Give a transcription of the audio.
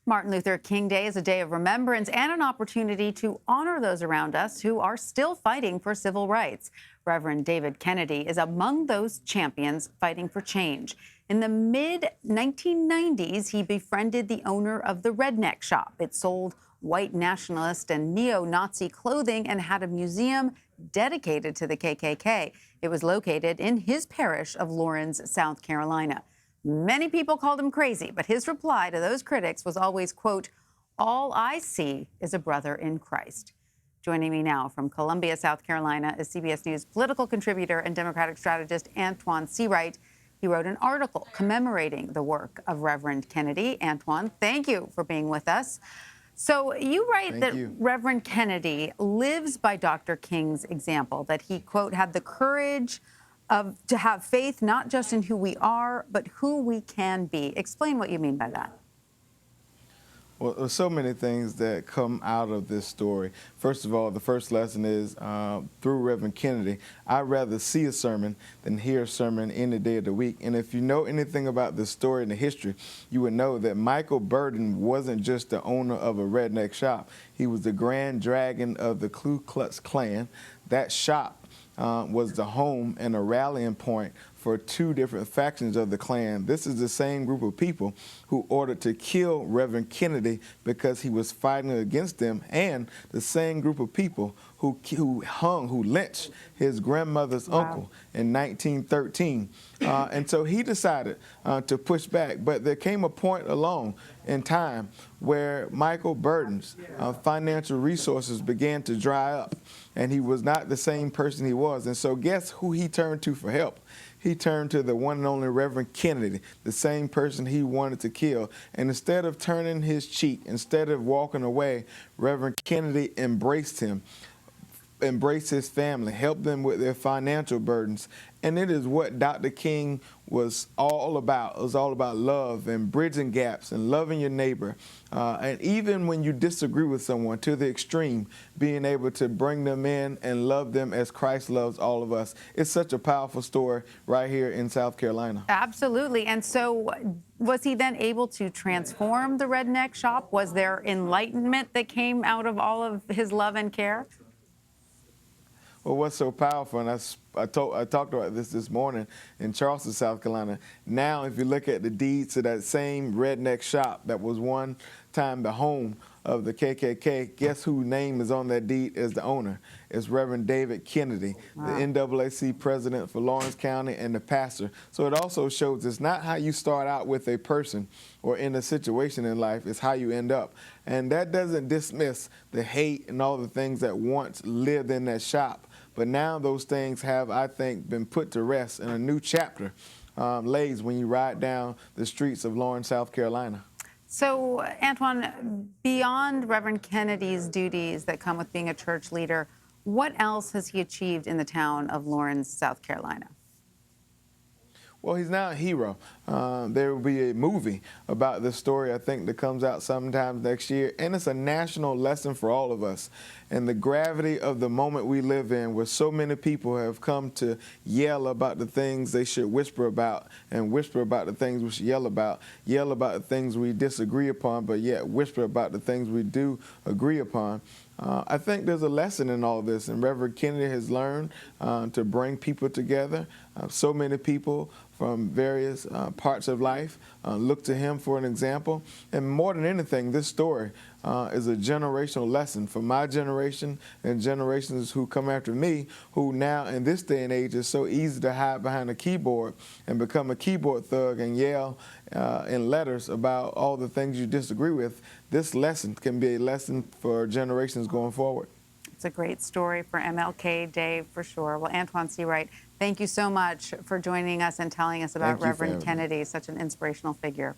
Martin Luther King Day is a day of remembrance and an opportunity to honor those around us who are still fighting for civil rights. Reverend David Kennedy is among those champions fighting for change. In the mid-1990s, he befriended the owner of the Redneck Shop. It sold white nationalist and neo-Nazi clothing and had a museum dedicated to the KKK. It was located in his parish of Lawrence, South Carolina. Many people called him crazy, but his reply to those critics was always, quote, "All I see is a brother in Christ." Joining me now from Columbia, South Carolina, is CBS News political contributor and Democratic strategist Antjuan Seawright. He wrote an article commemorating the work of Reverend Kennedy. Antjuan, thank you for being with us. So you write that Reverend Kennedy lives by Dr. King's example, that he, quote, had the courage to have faith not just in who we are, but who we can be. Explain what you mean by that. Well, there's so many things that come out of this story. First of all, the first lesson is through Reverend Kennedy, I'd rather see a sermon than hear a sermon any day of the week. And if you know anything about the story and the history, you would know that Michael Burton wasn't just the owner of a redneck shop. He was the grand dragon of the Ku Klux Klan. That shop was the home and a rallying point for two different factions of the Klan. This is the same group of people who ordered to kill Reverend Kennedy because he was fighting against them, and the same group of people who lynched his grandmother's uncle in 1913. And so he decided to push back. But there came a point along in time where Michael Burton's financial resources began to dry up, and he was not the same person he was. And so guess who he turned to for help? He turned to the one and only Reverend Kennedy, the same person he wanted to kill. And instead of turning his cheek, instead of walking away, Reverend Kennedy embraced him, embraced his family, helped them with their financial burdens. And it is what Dr. King was all about. It was all about love and bridging gaps and loving your neighbor. And even when you disagree with someone to the extreme, being able to bring them in and love them as Christ loves all of us. It's such a powerful story right here in South Carolina. Absolutely. And so was he then able to transform the Redneck Shop? Was there enlightenment that came out of all of his love and care? Well, what's so powerful, and I talked about this morning in Charleston, South Carolina. Now, if you look at the deeds to that same Redneck Shop that was one time the home of the KKK, guess whose name is on that deed as the owner? It's Reverend David Kennedy, the NAACP president for Lawrence County and the pastor. So it also shows it's not how you start out with a person or in a situation in life, it's how you end up. And that doesn't dismiss the hate and all the things that once lived in that shop. But now those things have, I think, been put to rest, and a new chapter lays when you ride down the streets of Lawrence, South Carolina. So, Antjuan, beyond Reverend Kennedy's duties that come with being a church leader, what else has he achieved in the town of Lawrence, South Carolina? Well, he's now a hero. There will be a movie about this story, I think, that comes out sometime next year. And it's a national lesson for all of us. And the gravity of the moment we live in, where so many people have come to yell about the things they should whisper about, and whisper about the things we should yell about the things we disagree upon, but yet whisper about the things we do agree upon. I think there's a lesson in all this, and Reverend Kennedy has learned to bring people together. So many people from various parts of life look to him for an example. And more than anything, this story is a generational lesson for my generation and generations who come after me, who now in this day and age is so easy to hide behind a keyboard and become a keyboard thug and yell in letters about all the things you disagree with. This lesson can be a lesson for generations going forward. It's a great story for MLK Day for sure. Well, Antjuan Seawright, thank you so much for joining us and telling us about Reverend Kennedy, such an inspirational figure.